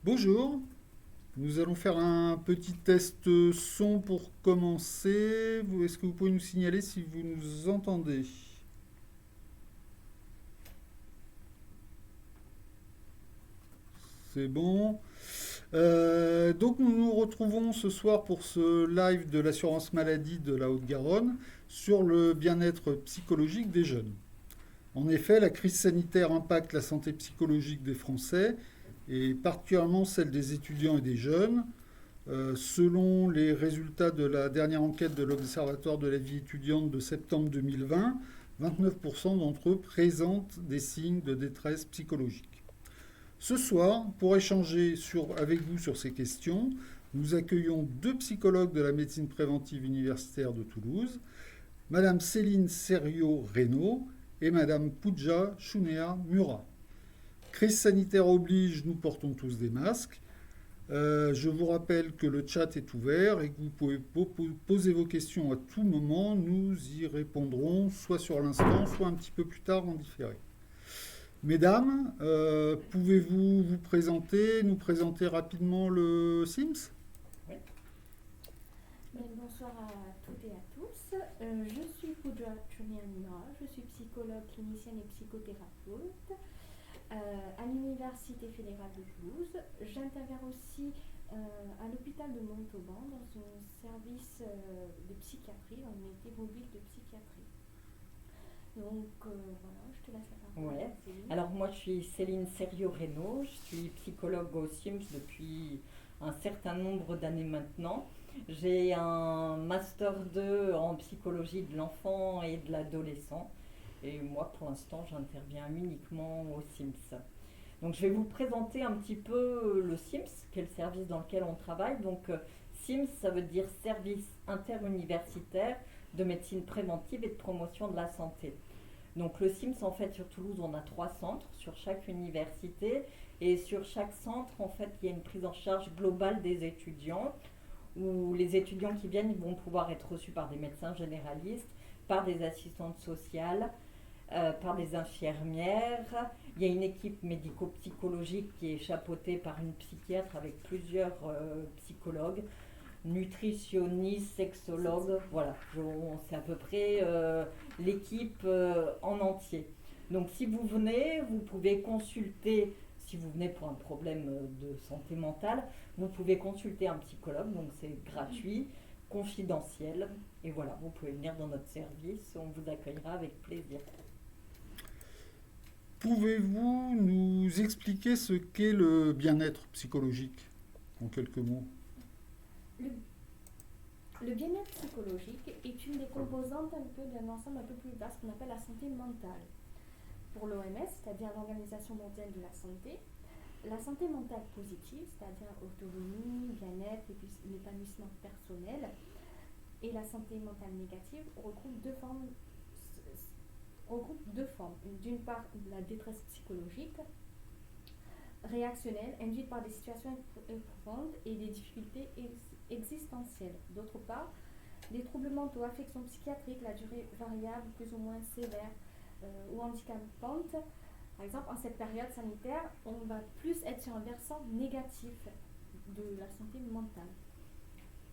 Bonjour, nous allons faire un petit test son pour commencer. Est-ce que vous pouvez nous signaler si vous nous entendez? C'est bon. Donc nous nous retrouvons ce soir pour ce live de l'assurance maladie de la Haute-Garonne sur le bien-être psychologique des jeunes. En effet, la crise sanitaire impacte la santé psychologique des Français et particulièrement celle des étudiants et des jeunes. Selon les résultats de la dernière enquête de l'Observatoire de la vie étudiante de septembre 2020, 29% d'entre eux présentent des signes de détresse psychologique. Ce soir, pour échanger avec vous sur ces questions, nous accueillons deux psychologues de la médecine préventive universitaire de Toulouse, Madame Céline Serio-Reynaud et Madame Pooja Shunea Mura. Crise sanitaire oblige, nous portons tous des masques. Je vous rappelle que le chat est ouvert et que vous pouvez poser vos questions à tout moment. Nous y répondrons soit sur l'instant, soit un petit peu plus tard en différé. Mesdames, pouvez-vous nous présenter rapidement le Sims? Oui. Bonsoir à toutes et à tous. Je suis Pooja Chuniamura, je suis psychologue clinicienne et psychothérapeute à l'Université fédérale de Toulouse. J'interviens aussi à l'hôpital de Montauban dans un service de psychiatrie, dans une unité mobile de psychiatrie. Donc voilà, je te laisse la parole. Ouais. Alors moi je suis Céline Serio-Reynaud, je suis psychologue au SIMS depuis un certain nombre d'années maintenant. J'ai un master 2 en psychologie de l'enfant et de l'adolescent et moi pour l'instant j'interviens uniquement au SIMS. Donc je vais vous présenter un petit peu le SIMS, qui est le service dans lequel on travaille. Donc SIMS, ça veut dire Service interuniversitaire de médecine préventive et de promotion de la santé. Donc le SIMS, en fait, sur Toulouse, on a 3 centres sur chaque université. Et sur chaque centre, en fait, il y a une prise en charge globale des étudiants, où les étudiants qui viennent, ils vont pouvoir être reçus par des médecins généralistes, par des assistantes sociales, par des infirmières. Il y a une équipe médico-psychologique qui est chapeautée par une psychiatre avec plusieurs psychologues, nutritionnistes, sexologues, voilà, c'est à peu près l'équipe en entier. Donc si vous venez, vous pouvez consulter, si vous venez pour un problème de santé mentale, vous pouvez consulter un psychologue, donc c'est gratuit, confidentiel, et voilà, vous pouvez venir dans notre service, on vous accueillera avec plaisir. Pouvez-vous nous expliquer ce qu'est le bien-être psychologique en quelques mots? Le bien-être psychologique est une des composantes un peu d'un ensemble un peu plus vaste qu'on appelle la santé mentale. Pour l'OMS, c'est-à-dire l'Organisation mondiale de la santé, la santé mentale positive, c'est-à-dire autonomie, bien-être, l'épanouissement personnel, et la santé mentale négative regroupe deux formes. D'une part, la détresse psychologique, réactionnelle, induite par des situations éprouvantes et des difficultés existentielles. D'autre part, des troubles mentaux, affections psychiatriques, la durée variable, plus ou moins sévère ou handicapante. Par exemple, en cette période sanitaire, on va plus être sur un versant négatif de la santé mentale.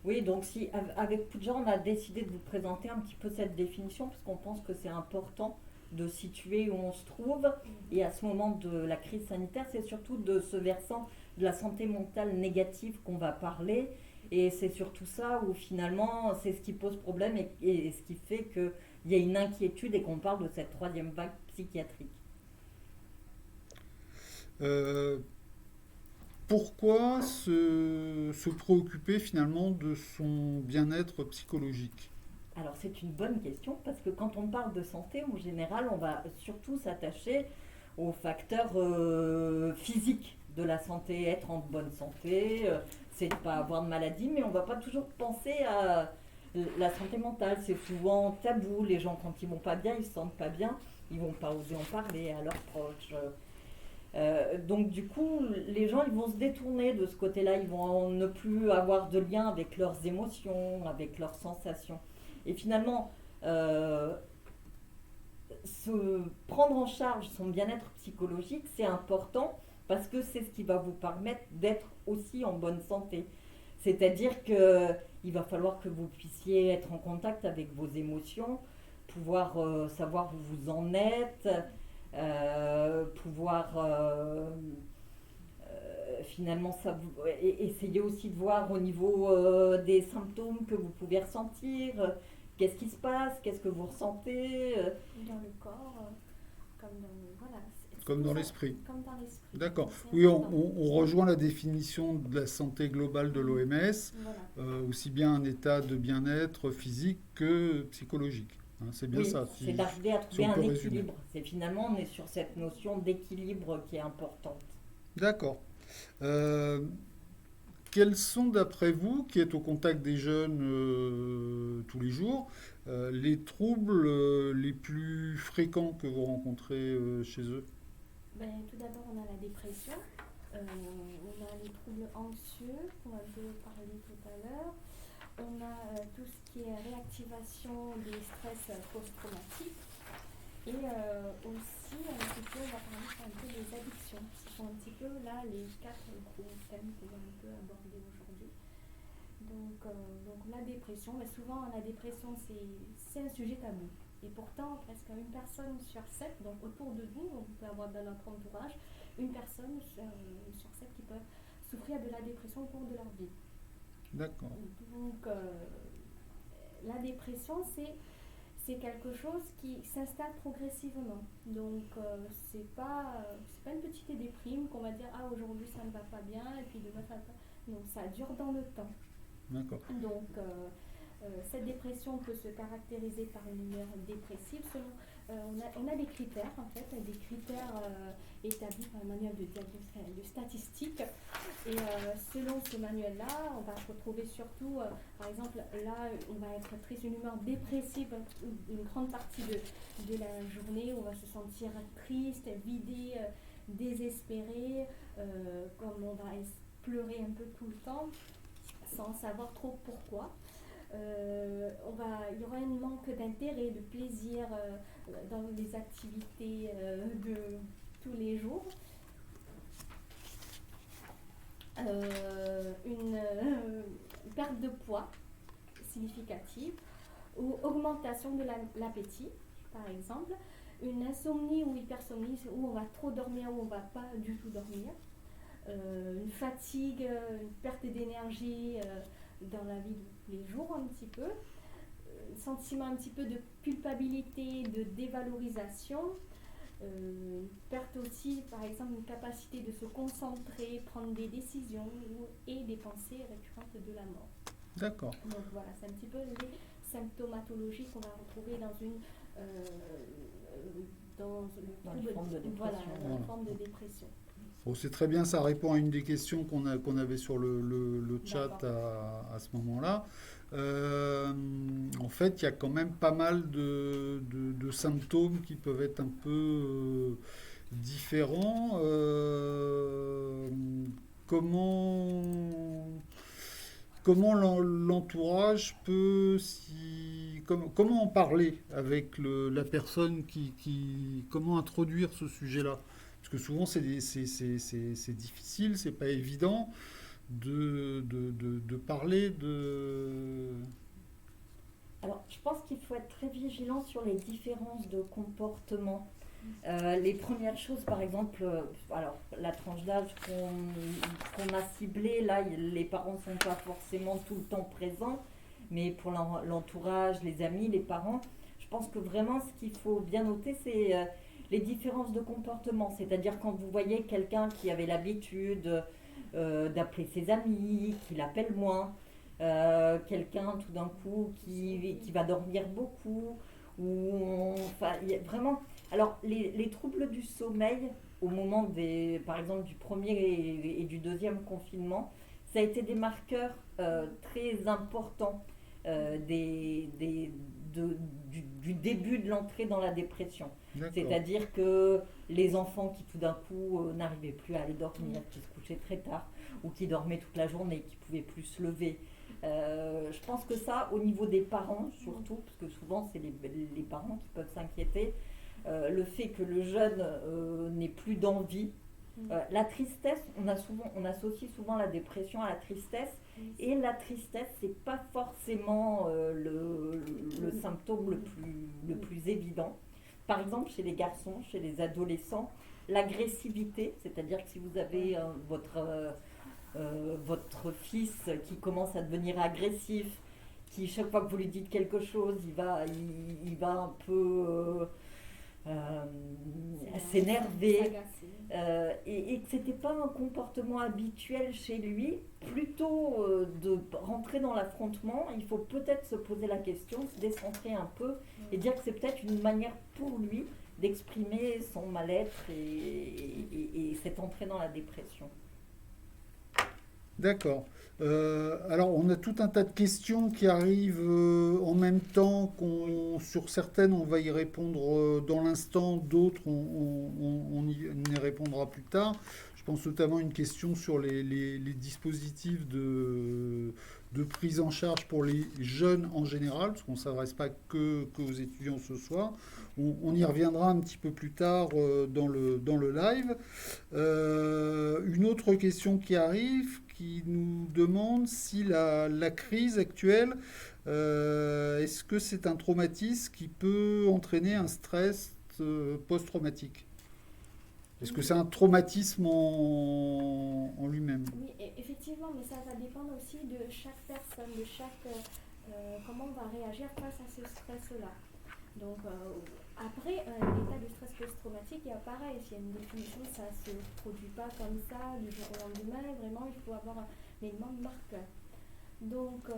Oui, donc si avec Pooja, on a décidé de vous présenter un petit peu cette définition parce qu'on pense que c'est important de situer où on se trouve. Et à ce moment de la crise sanitaire, c'est surtout de ce versant de la santé mentale négative qu'on va parler. Et c'est surtout ça où finalement, c'est ce qui pose problème et ce qui fait qu'il y a une inquiétude et qu'on parle de cette troisième vague psychiatrique. Euh, Pourquoi se préoccuper finalement de son bien-être psychologique? Alors c'est une bonne question parce que quand on parle de santé, en général, on va surtout s'attacher aux facteurs physiques de la santé, être en bonne santé, c'est de ne pas avoir de maladie, mais on ne va pas toujours penser à la santé mentale. C'est souvent tabou, les gens quand ils vont pas bien, ils se sentent pas bien, ils vont pas oser en parler à leurs proches. Donc du coup, les gens ils vont se détourner de ce côté-là, ils vont ne plus avoir de lien avec leurs émotions, avec leurs sensations. Et finalement, se prendre en charge son bien-être psychologique, c'est important parce que c'est ce qui va vous permettre d'être aussi en bonne santé. C'est-à-dire qu'il va falloir que vous puissiez être en contact avec vos émotions, pouvoir savoir où vous en êtes, pouvoir finalement essayer aussi de voir au niveau des symptômes que vous pouvez ressentir, qu'est-ce qui se passe, qu'est-ce que vous ressentez. Dans le corps, comme dans voilà. Comme dans l'esprit. Comme dans l'esprit. D'accord. C'est Oui, important. on rejoint la définition de la santé globale de l'OMS, Voilà. aussi bien un état de bien-être physique que psychologique. Hein, c'est bien Oui, ça. c'est d'arriver à si trouver on un peut résumer. équilibre. C'est finalement, on est sur cette notion d'équilibre qui est importante. D'accord. Quels sont, d'après vous, qui êtes au contact des jeunes tous les jours, les troubles les plus fréquents que vous rencontrez chez eux? Ben, tout d'abord, on a la dépression, on a les troubles anxieux, qu'on a peu parlé tout à l'heure, on a tout ce qui est réactivation des stress post-traumatiques, et aussi, un petit peu, on va parler un peu des addictions. Ce sont un petit peu là les 4 gros thèmes qu'on va un peu aborder aujourd'hui. Donc la dépression, mais souvent la dépression c'est un sujet tabou. Et pourtant, presque une personne sur 7, donc autour de nous, on peut avoir dans notre entourage, une personne sur 7 qui peut souffrir de la dépression au cours de leur vie. D'accord. Donc la dépression, c'est quelque chose qui s'installe progressivement. Donc c'est pas une petite déprime qu'on va dire aujourd'hui ça ne va pas bien et puis demain ça va pas. Non, ça dure dans le temps. D'accord. Donc cette dépression peut se caractériser par une humeur dépressive selon on a des critères en fait, des critères établis par un manuel de diagnostic de statistiques et selon ce manuel-là, on va retrouver surtout par exemple là on va être triste, une humeur dépressive une grande partie de la journée, on va se sentir triste, vidé, désespéré, comme on va pleurer un peu tout le temps sans savoir trop pourquoi. Il y aura un manque d'intérêt, de plaisir dans les activités de tous les jours. Une perte de poids significative ou augmentation de l'appétit, par exemple. Une insomnie ou hypersomnie, où on va trop dormir ou on ne va pas du tout dormir. Une fatigue, une perte d'énergie dans la vie de tous les jours un petit peu, sentiment un petit peu de culpabilité, de dévalorisation, perte aussi par exemple une capacité de se concentrer, prendre des décisions et des pensées récurrentes de la mort. D'accord. Donc voilà, c'est un petit peu les symptomatologies qu'on va retrouver dans une forme de dépression. Voilà, dans une forme de dépression. Bon, c'est très bien, ça répond à une des questions qu'on avait sur le chat à ce moment-là. En fait, il y a quand même pas mal de symptômes qui peuvent être un peu différents. Comment l'entourage peut comment en parler avec la personne comment introduire ce sujet-là? Parce que souvent c'est difficile, c'est pas évident de parler de... Alors, je pense qu'il faut être très vigilant sur les différences de comportement. Les premières choses, par exemple, alors la tranche d'âge qu'on a ciblée, là, les parents ne sont pas forcément tout le temps présents, mais pour l'entourage, les amis, les parents, je pense que vraiment ce qu'il faut bien noter, c'est les différences de comportement. C'est-à-dire quand vous voyez quelqu'un qui avait l'habitude d'appeler ses amis, qui l'appelle moins, quelqu'un tout d'un coup qui va dormir beaucoup, vraiment... Alors, les troubles du sommeil, au moment par exemple, du premier et du deuxième confinement, ça a été des marqueurs très importants du début de l'entrée dans la dépression. D'accord. C'est-à-dire que les enfants qui tout d'un coup n'arrivaient plus à aller dormir, qui se couchaient très tard, ou qui dormaient toute la journée, qui ne pouvaient plus se lever. Je pense que ça, au niveau des parents surtout, parce que souvent c'est les parents qui peuvent s'inquiéter, le fait que le jeune n'ait plus d'envie, La tristesse, on associe souvent la dépression à la tristesse, et la tristesse, c'est pas forcément le symptôme le plus évident. Par exemple, chez les garçons, chez les adolescents, l'agressivité, c'est-à-dire que si vous avez votre fils qui commence à devenir agressif, qui chaque fois que vous lui dites quelque chose, il va un peu s'énerver, et que c'était pas un comportement habituel chez lui. Plutôt de rentrer dans l'affrontement, il faut peut-être se poser la question, se décentrer un peu et dire que c'est peut-être une manière pour lui d'exprimer son mal-être et cette entrée dans la dépression. D'accord. Alors, on a tout un tas de questions qui arrivent en même temps. Sur certaines, on va y répondre dans l'instant, d'autres, on y répondra plus tard. Je pense notamment à une question sur les dispositifs de prise en charge pour les jeunes en général, parce qu'on ne s'adresse pas qu'aux étudiants ce soir. On y reviendra un petit peu plus tard dans le live. Une autre question qui arrive, qui nous demande si la crise actuelle, est-ce que c'est un traumatisme qui peut entraîner un stress post-traumatique? Est-ce que c'est un traumatisme en lui-même? Oui, effectivement, mais ça va dépendre aussi de chaque personne, de comment on va réagir face à ce stress-là. Donc, après, l'état de stress post-traumatique, il y a pareil, s'il y a une définition, ça ne se produit pas comme ça du jour au lendemain. Vraiment, il faut avoir un élément marqueur. Donc,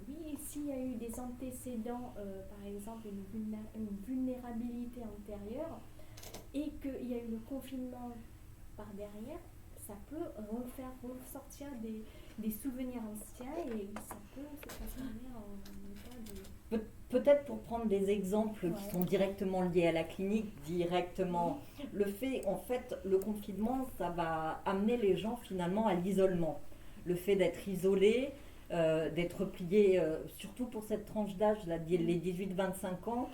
oui, s'il y a eu des antécédents, par exemple une vulnérabilité antérieure, et qu'il y a eu le confinement par derrière, ça peut faire ressortir des souvenirs anciens et ça peut se transformer en état de... Peut-être pour prendre des exemples qui sont directement liés à la clinique, le fait, en fait, le confinement, ça va amener les gens finalement à l'isolement. Le fait d'être isolé, d'être plié, surtout pour cette tranche d'âge, les 18-25 ans,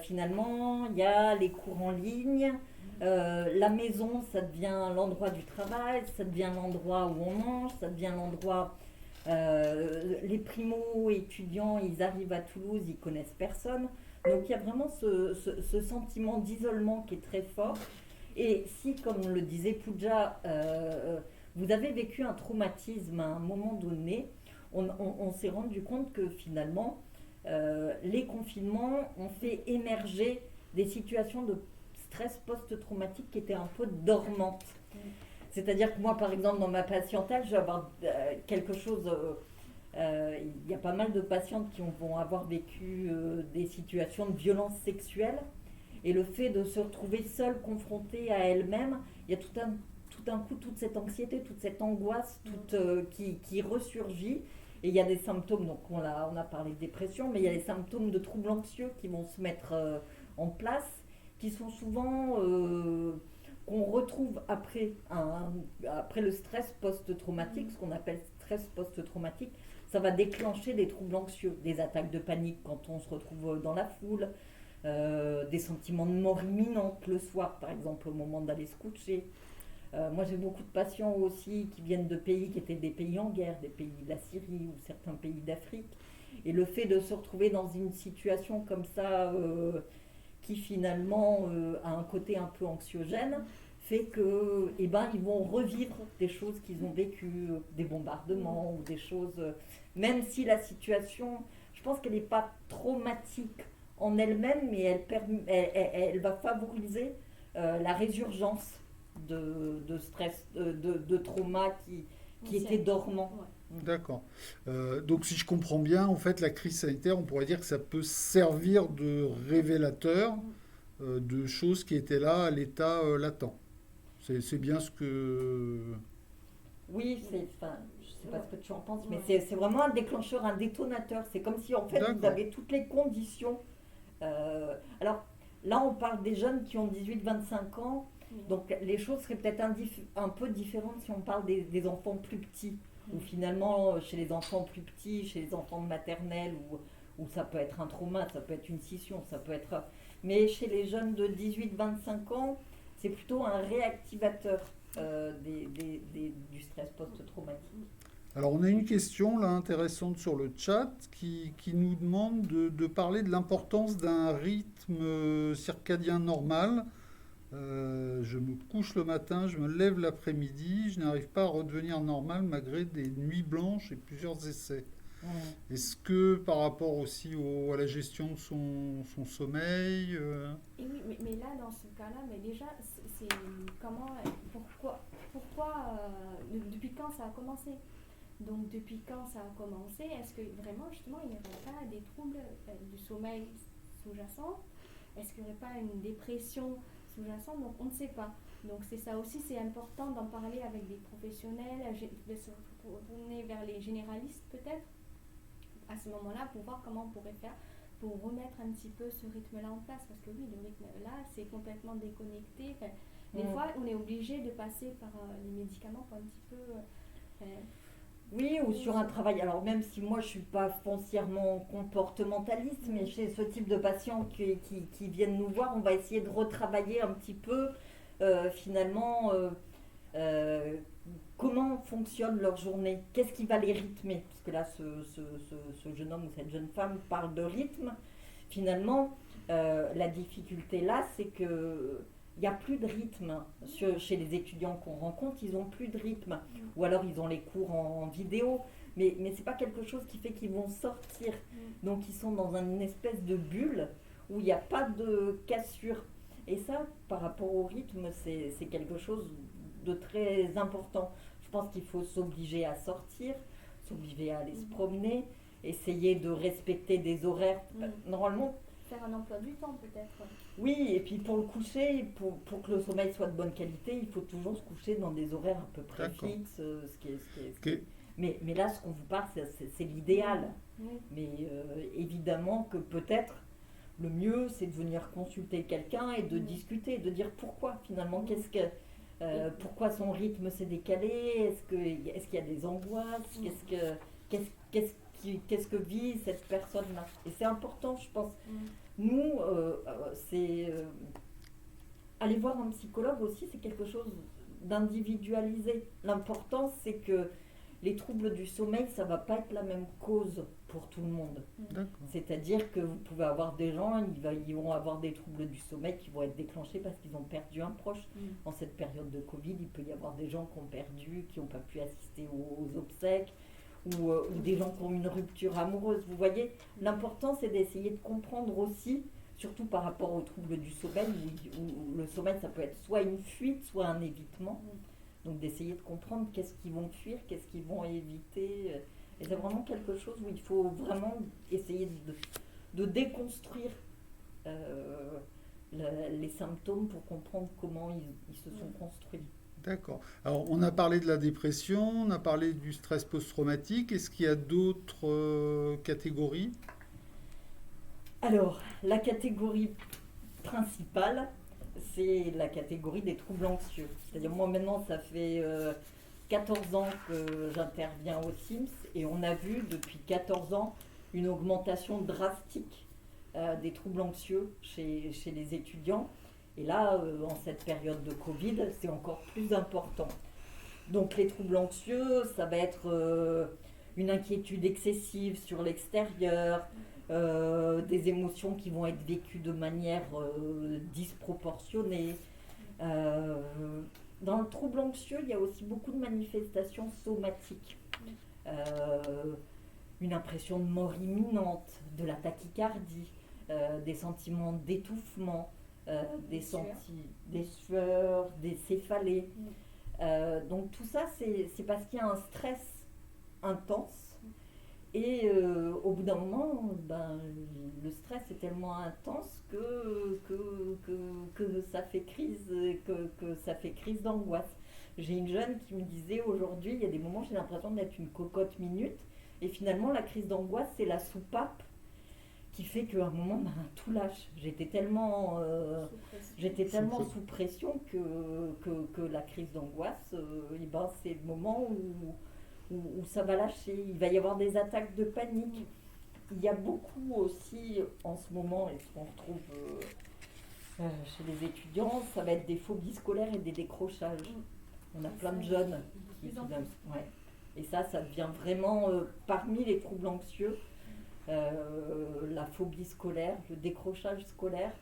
finalement, il y a les cours en ligne, la maison, ça devient l'endroit du travail, ça devient l'endroit où on mange, ça devient l'endroit... les primo-étudiants, ils arrivent à Toulouse, ils connaissent personne. Donc il y a vraiment ce sentiment d'isolement qui est très fort. Et si, comme le disait Pooja, vous avez vécu un traumatisme à un moment donné, on s'est rendu compte que finalement, les confinements ont fait émerger des situations de stress post-traumatique qui étaient un peu dormantes. C'est-à-dire que moi, par exemple, dans ma patientèle, je vais avoir quelque chose... il y a pas mal de patientes qui vont avoir vécu des situations de violence sexuelle. Et le fait de se retrouver seule, confrontée à elle-même, il y a tout d'un coup toute cette anxiété, toute cette angoisse qui ressurgit. Et il y a des symptômes, donc on a parlé de dépression, mais il y a des symptômes de troubles anxieux qui vont se mettre en place, qui sont souvent... qu'on retrouve après le stress post-traumatique, ce qu'on appelle stress post-traumatique, ça va déclencher des troubles anxieux, des attaques de panique quand on se retrouve dans la foule, des sentiments de mort imminente le soir, par exemple, au moment d'aller se coucher. Moi, j'ai beaucoup de patients aussi qui viennent de pays qui étaient des pays en guerre, des pays de la Syrie ou certains pays d'Afrique. Et le fait de se retrouver dans une situation comme ça... qui finalement a un côté un peu anxiogène, fait que, ils vont revivre des choses qu'ils ont vécues, des bombardements ou des choses, même si la situation, je pense qu'elle n'est pas traumatique en elle-même, mais elle va favoriser la résurgence de stress, de trauma qui était dormant. Ouais. D'accord. Donc, si je comprends bien, en fait, la crise sanitaire, on pourrait dire que ça peut servir de révélateur de choses qui étaient là à l'état latent. C'est bien ce que... Oui, je ne sais pas ce que tu en penses, mais c'est vraiment un déclencheur, un détonateur. C'est comme si en fait vous avez toutes les conditions. Alors là, on parle des jeunes qui ont 18-25 ans, donc les choses seraient peut-être un peu différentes si on parle des enfants plus petits. Ou finalement, chez les enfants plus petits, chez les enfants de maternelle, où ça peut être un trauma, ça peut être une scission, ça peut être... Mais chez les jeunes de 18-25 ans, c'est plutôt un réactivateur du stress post-traumatique. Alors, on a une question là intéressante sur le chat qui nous demande de parler de l'importance d'un rythme circadien normal. Je me couche le matin, je me lève l'après-midi, je n'arrive pas à redevenir normal malgré des nuits blanches et plusieurs essais. Est-ce que par rapport aussi à la gestion de son sommeil Et oui, mais là, dans ce cas-là, mais déjà, c'est comment, depuis quand ça a commencé? Donc, depuis quand ça a commencé, est-ce que vraiment, justement, il n'y aurait pas des troubles du sommeil sous-jacent? Est-ce qu'il n'y aurait pas une dépression sous-jacente? Donc, on ne sait pas. Donc, c'est ça aussi, c'est important d'en parler avec des professionnels, de se tourner vers les généralistes peut-être, à ce moment-là, pour voir comment on pourrait faire pour remettre un petit peu ce rythme-là en place. Parce que oui, le rythme-là, c'est complètement déconnecté. Enfin, des fois, on est obligé de passer par les médicaments pour un petit peu... Oui, ou sur un travail. Alors même si moi je suis pas foncièrement comportementaliste, mais chez ce type de patients qui viennent nous voir, on va essayer de retravailler un petit peu finalement comment fonctionne leur journée, qu'est-ce qui va les rythmer. Parce que là, ce jeune homme ou cette jeune femme parle de rythme. Finalement, la difficulté là, c'est que il n'y a plus de rythme chez les étudiants qu'on rencontre, ils n'ont plus de rythme. Ou alors ils ont les cours en vidéo, mais ce n'est pas quelque chose qui fait qu'ils vont sortir. Donc ils sont dans une espèce de bulle où il n'y a pas de cassure. Et ça, par rapport au rythme, c'est quelque chose de très important. Je pense qu'il faut s'obliger à sortir, s'obliger à aller se promener, essayer de respecter des horaires. Normalement, faire un emploi du temps peut-être. Oui, et puis pour le coucher, pour que le sommeil soit de bonne qualité, il faut toujours se coucher dans des horaires à peu près fixes. Mais là, ce qu'on vous parle, c'est l'idéal. Mais évidemment que peut-être le mieux, c'est de venir consulter quelqu'un et de discuter, de dire pourquoi finalement, pourquoi son rythme s'est décalé, est-ce qu'il y a des angoisses, qu'est-ce que vit cette personne-là. Et c'est important, je pense. Nous, aller voir un psychologue aussi, c'est quelque chose d'individualisé. L'important, c'est que les troubles du sommeil, ça ne va pas être la même cause pour tout le monde. C'est-à-dire que vous pouvez avoir des gens, ils vont avoir des troubles du sommeil qui vont être déclenchés parce qu'ils ont perdu un proche. En cette période de Covid, il peut y avoir des gens qui ont perdu, qui n'ont pas pu assister aux obsèques, ou des gens qui ont une rupture amoureuse. Vous voyez, l'important, c'est d'essayer de comprendre aussi, surtout par rapport aux troubles du sommeil, où le sommeil, ça peut être soit une fuite, soit un évitement. Donc d'essayer de comprendre qu'est-ce qu'ils vont fuir, qu'est-ce qu'ils vont éviter. Et c'est vraiment quelque chose où il faut vraiment essayer de déconstruire les symptômes pour comprendre comment ils se sont construits. D'accord. Alors, on a parlé de la dépression, on a parlé du stress post-traumatique. Est-ce qu'il y a d'autres catégories? Alors, la catégorie principale, c'est la catégorie des troubles anxieux. C'est-à-dire, moi maintenant, ça fait 14 ans que j'interviens au SIMS et on a vu depuis 14 ans une augmentation drastique des troubles anxieux chez les étudiants. Et là, en cette période de Covid, c'est encore plus important. Donc les troubles anxieux, ça va être une inquiétude excessive sur l'extérieur, des émotions qui vont être vécues de manière disproportionnée. Dans le trouble anxieux, il y a aussi beaucoup de manifestations somatiques. Une impression de mort imminente, de la tachycardie, des sentiments d'étouffement, des sueurs, des céphalées. Donc tout ça, c'est parce qu'il y a un stress intense. Et au bout d'un moment, le stress est tellement intense que ça fait crise d'angoisse. J'ai une jeune qui me disait aujourd'hui, il y a des moments j'ai l'impression d'être une cocotte minute. Et finalement, la crise d'angoisse, c'est la soupape qui fait qu'à un moment, tout lâche. J'étais tellement sous pression que la crise d'angoisse, c'est le moment où ça va lâcher. Il va y avoir des attaques de panique. Il y a beaucoup aussi, en ce moment, et ce qu'on retrouve chez les étudiants, ça va être des phobies scolaires et des décrochages. On a plein de jeunes qui tout d'un coup. Ouais. Et ça devient vraiment parmi les troubles anxieux, la phobie scolaire, le décrochage scolaire,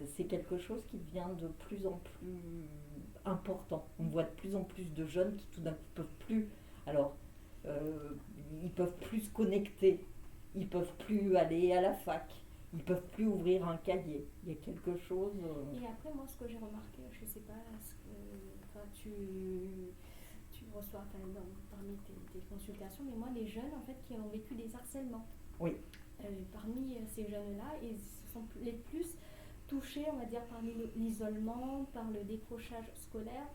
c'est quelque chose qui devient de plus en plus important. On voit de plus en plus de jeunes qui tout d'un coup peuvent plus. Alors, ils peuvent plus se connecter, ils peuvent plus aller à la fac, ils peuvent plus ouvrir un cahier. Il y a quelque chose. Et après, moi, ce que j'ai remarqué, je sais pas, tu reçois parmi tes consultations, mais moi, les jeunes en fait qui ont vécu des harcèlements. Oui. Parmi ces jeunes-là, ils sont les plus touchés, on va dire, par l'isolement, par le décrochage scolaire,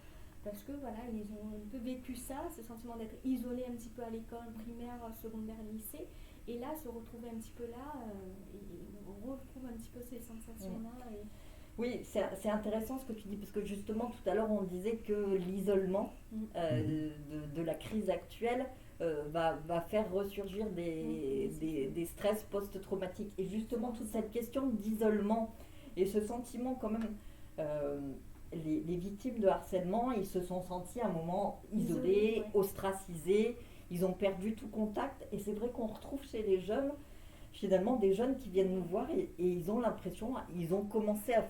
parce que voilà, ils ont un peu vécu ça, ce sentiment d'être isolés un petit peu à l'école primaire, secondaire, lycée, et là, se retrouver un petit peu là, on retrouve un petit peu ces sensations-là. Et... Oui, c'est intéressant ce que tu dis, parce que justement, tout à l'heure, on disait que l'isolement de la crise actuelle va faire ressurgir des stress post-traumatiques. Et justement, toute cette question d'isolement et ce sentiment quand même, les victimes de harcèlement, ils se sont sentis à un moment isolés, ostracisés, ils ont perdu tout contact. Et c'est vrai qu'on retrouve chez les jeunes, finalement, des jeunes qui viennent nous voir et ils ont l'impression, ils ont commencé à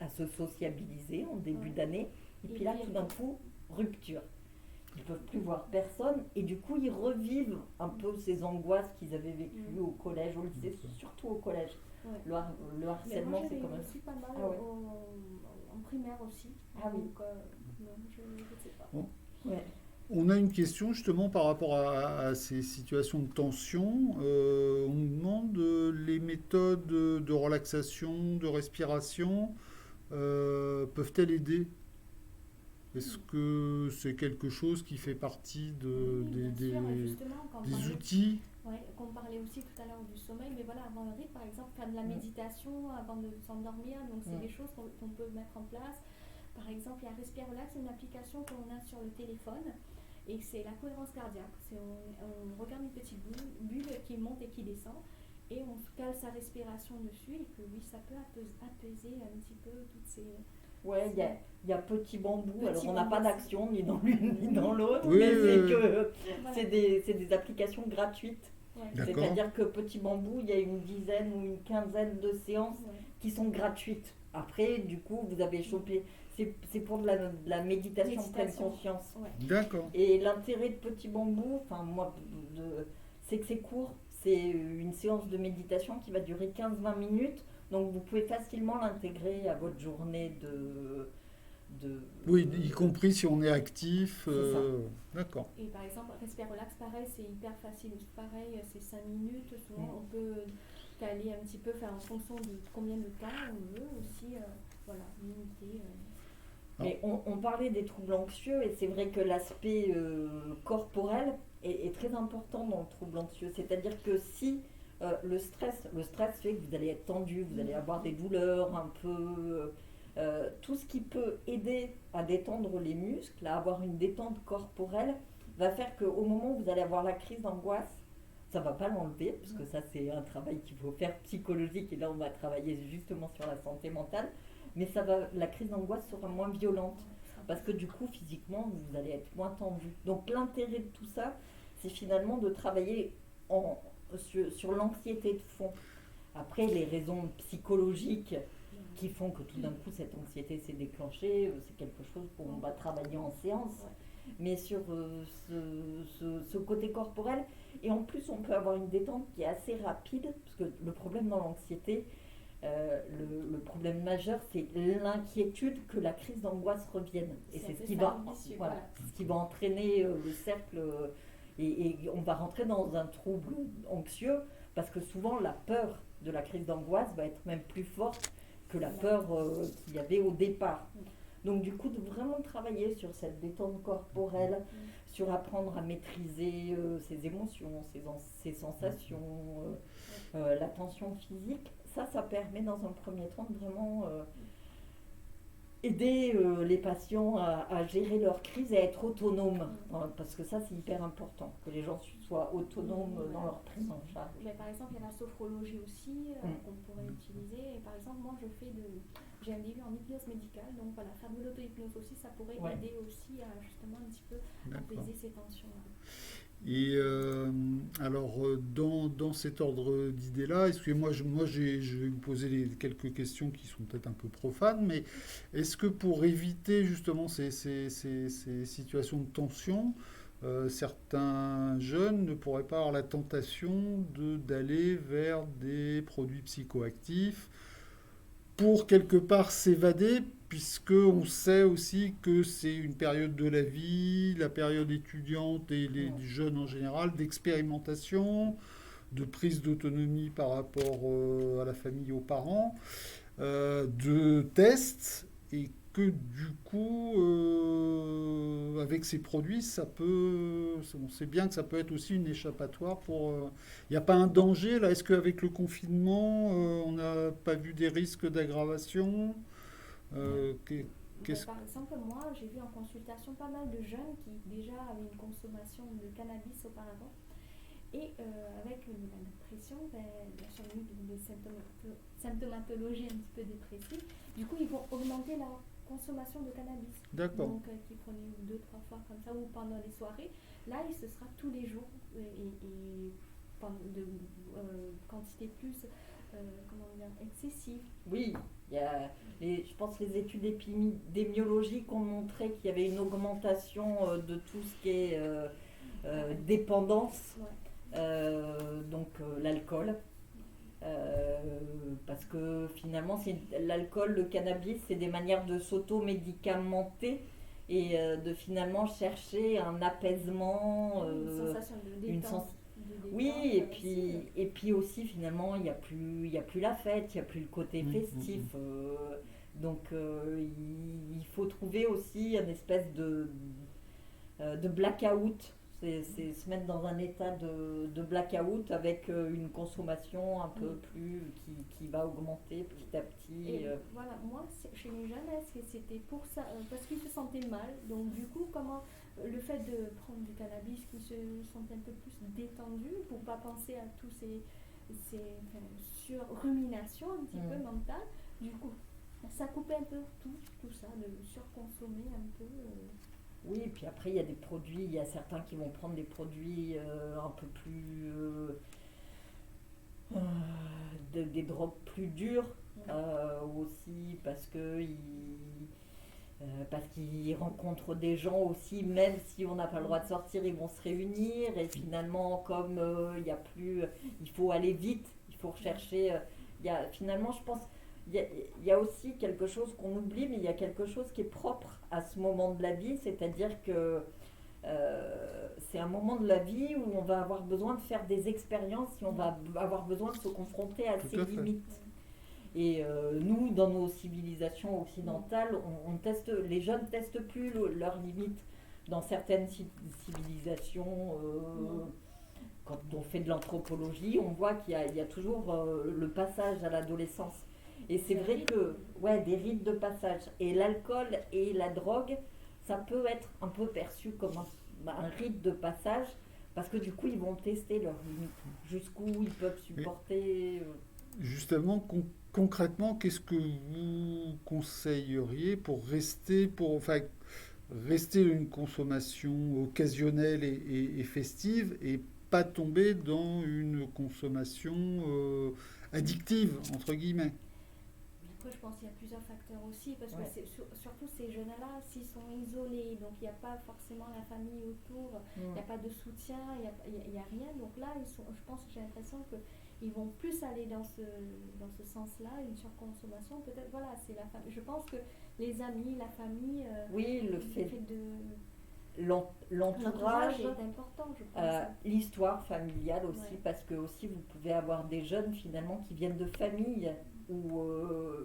se sociabiliser en début d'année. Et puis là, tout d'un coup, rupture. Ils ne peuvent plus voir personne et du coup, ils revivent un peu ces angoisses qu'ils avaient vécues au collège, au lycée, surtout au collège. Ouais. Le harcèlement, c'est quand même... aussi pas mal en primaire aussi. Ah oui. Donc, non, je ne sais pas. Bon. Ouais. On a une question justement par rapport à ces situations de tension. On nous demande les méthodes de relaxation, de respiration, peuvent-elles aider? Est-ce que c'est quelque chose qui fait partie des outils? Oui, qu'on parlait aussi tout à l'heure du sommeil, mais voilà, avant le rythme, par exemple, faire de la méditation avant de s'endormir, donc c'est des choses qu'on peut mettre en place. Par exemple, il y a Respirelax, une application qu'on a sur le téléphone, et c'est la cohérence cardiaque. On regarde une petite bulle qui monte et qui descend, et on cale sa respiration dessus, et que oui, ça peut apaiser un petit peu toutes ces... Ouais, il y a Petit Bambou, alors on n'a pas d'action ni dans l'une ni dans l'autre, oui, mais c'est des applications gratuites. Ouais. C'est-à-dire que Petit Bambou, il y a une dizaine ou une quinzaine de séances qui sont gratuites. Après, du coup, vous avez chopé, c'est pour de la méditation pleine conscience. Ouais. D'accord. Et l'intérêt de Petit Bambou, c'est que c'est court, c'est une séance de méditation qui va durer 15-20 minutes. Donc vous pouvez facilement l'intégrer à votre journée de... Oui, y compris si on est actif. D'accord. Et par exemple, Respirelax, pareil, c'est hyper facile. Pareil, c'est 5 minutes. Souvent, on peut caler un petit peu, faire en fonction de combien de temps on veut aussi, limiter. Mais on parlait des troubles anxieux et c'est vrai que l'aspect corporel est très important dans le trouble anxieux. C'est-à-dire que si... le stress fait que vous allez être tendu, vous allez avoir des douleurs un peu... tout ce qui peut aider à détendre les muscles, à avoir une détente corporelle, va faire qu'au moment où vous allez avoir la crise d'angoisse, ça ne va pas l'enlever, parce que ça c'est un travail qu'il faut faire psychologique, et là on va travailler justement sur la santé mentale, mais la crise d'angoisse sera moins violente, parce que du coup physiquement vous allez être moins tendu. Donc l'intérêt de tout ça, c'est finalement de travailler sur l'anxiété de fond. Après, les raisons psychologiques qui font que tout d'un coup cette anxiété s'est déclenchée, c'est quelque chose qu'on va travailler en séance. Mais sur ce côté corporel, et en plus on peut avoir une détente qui est assez rapide, parce que le problème dans l'anxiété, le problème majeur, c'est l'inquiétude que la crise d'angoisse revienne. Et c'est ce qui va entraîner le cercle... Et on va rentrer dans un trouble anxieux parce que souvent la peur de la crise d'angoisse va être même plus forte que la peur qu'il y avait au départ. Donc du coup, de vraiment travailler sur cette détente corporelle, sur apprendre à maîtriser ses émotions, ses sensations, la tension physique, ça permet dans un premier temps de vraiment aider les patients à gérer leur crise et à être autonomes. Parce que ça, c'est hyper important, que les gens soient autonomes dans leur prise en charge. Mais par exemple, il y a la sophrologie aussi qu'on pourrait utiliser. Et par exemple, moi, j'ai un début en hypnose médicale, donc voilà, faire de l'auto-hypnose aussi, ça pourrait aider aussi à justement un petit peu apaiser ces tensions-là. Et alors, dans cet ordre d'idées-là, excusez-moi, je vais vous poser quelques questions qui sont peut-être un peu profanes, mais est-ce que pour éviter justement ces situations de tension, certains jeunes ne pourraient pas avoir la tentation d'aller vers des produits psychoactifs pour quelque part s'évader, puisque on sait aussi que c'est une période de la vie, la période étudiante et les jeunes en général, d'expérimentation, de prise d'autonomie par rapport à la famille, aux parents, de tests, et que du coup, avec ces produits, on sait bien que ça peut être aussi une échappatoire pour. Il n'y a pas un danger là? Est-ce qu'avec le confinement, on n'a pas vu des risques d'aggravation? Par exemple, moi, j'ai vu en consultation pas mal de jeunes qui déjà avaient une consommation de cannabis auparavant. Et avec la dépression, la survenue de symptomatologie un petit peu dépressive, du coup, ils vont augmenter leur consommation de cannabis. D'accord. Donc, qui prenaient 2-3 fois comme ça, ou pendant les soirées. Là, ce sera tous les jours et de quantité plus excessive. Oui, je pense que les études épidémiologiques ont montré qu'il y avait une augmentation de tout ce qui est dépendance, donc l'alcool. Parce que finalement, l'alcool, le cannabis, c'est des manières de s'auto-médicamenter et de finalement chercher un apaisement, une sensation de détente. Oui, et puis aussi finalement, il n'y a plus la fête, il n'y a plus le côté festif. Donc il faut trouver aussi une espèce de blackout. C'est se mettre dans un état de blackout avec une consommation un peu plus qui va augmenter petit à petit. Et voilà, moi, chez les jeunes, c'était pour ça, parce qu'ils se sentaient mal. Donc du coup, le fait de prendre du cannabis, qu'ils se sentent un peu plus détendus pour ne pas penser à tous ces sur-ruminations un petit peu mentales, du coup, ça coupait un peu tout ça, de surconsommer un peu. Oui, et puis après, il y a des produits, il y a certains qui vont prendre des produits un peu plus. Des drogues plus dures aussi, parce qu'ils rencontrent des gens aussi, même si on n'a pas le droit de sortir, ils vont se réunir, et finalement, comme il faut aller vite, il faut rechercher. Finalement, je pense. Il y a aussi quelque chose qu'on oublie, mais il y a quelque chose qui est propre à ce moment de la vie, c'est-à-dire que c'est un moment de la vie où on va avoir besoin de faire des expériences et on va avoir besoin de se confronter à ses limites. Et nous, dans nos civilisations occidentales, les jeunes testent plus leurs limites. Dans certaines civilisations, quand on fait de l'anthropologie, on voit qu'il y a toujours le passage à l'adolescence. Et c'est vrai que, des rites de passage. Et l'alcool et la drogue, ça peut être un peu perçu comme un rite de passage, parce que du coup, ils vont tester leurs limites, jusqu'où ils peuvent supporter. Justement, concrètement, qu'est-ce que vous conseilleriez pour rester une consommation occasionnelle et festive, et pas tomber dans une consommation addictive, entre guillemets? Après, je pense qu'il y a plusieurs facteurs aussi, parce que surtout ces jeunes-là, s'ils sont isolés, donc il n'y a pas forcément la famille autour, il n'y a pas de soutien, il n'y a rien. Donc là, je pense que j'ai l'impression qu'ils vont plus aller dans ce sens-là, une surconsommation. Peut-être, c'est la famille. Je pense que les amis, la famille, le fait de... L'entourage est important, je pense. L'histoire familiale aussi, parce que aussi vous pouvez avoir des jeunes finalement qui viennent de familles où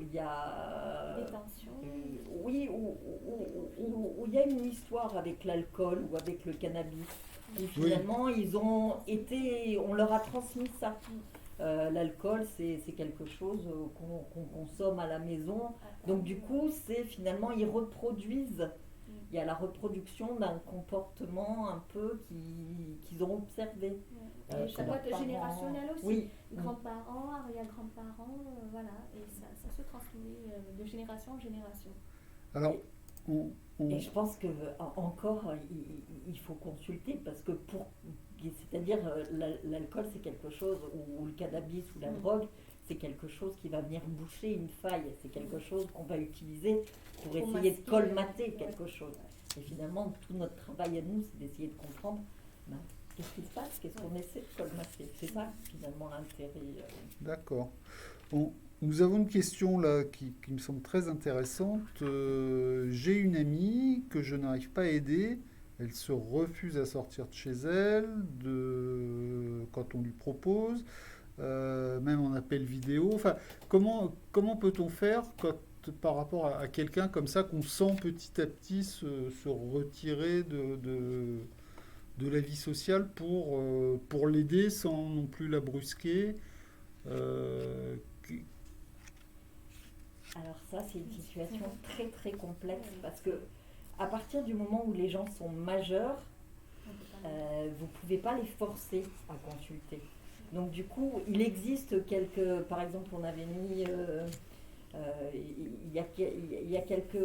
il y a des tensions. Où il y a une histoire avec l'alcool ou avec le cannabis. Et finalement, on leur a transmis ça. L'alcool, c'est quelque chose qu'on consomme à la maison. Donc du coup, c'est finalement, ils reproduisent. Il y a la reproduction d'un comportement un peu qu'ils ont observé. Et ça doit être générationnel aussi. Oui. Grands-parents, arrière-grands-parents, voilà. Et ça se transmet de génération en génération. Alors, Et je pense que encore, il faut consulter parce que c'est-à-dire l'alcool, c'est quelque chose, ou le cannabis ou la drogue, c'est quelque chose qui va venir boucher une faille. C'est quelque chose qu'on va utiliser pour essayer de colmater quelque chose. Et finalement, tout notre travail à nous, c'est d'essayer de comprendre qu'est-ce qui se passe, qu'est-ce qu'on essaie de colmater. C'est ça, finalement, l'intérêt. D'accord. Nous avons une question là qui me semble très intéressante. J'ai une amie que je n'arrive pas à aider. Elle se refuse à sortir de chez elle quand on lui propose, même en appel vidéo. Enfin, comment peut-on faire par rapport à quelqu'un comme ça qu'on sent petit à petit se retirer de la vie sociale pour l'aider sans non plus la brusquer. Alors ça, c'est une situation très très complexe parce que à partir du moment où les gens sont majeurs, vous ne pouvez pas les forcer à consulter. Donc du coup, il existe par exemple, on avait mis, il y a quelques,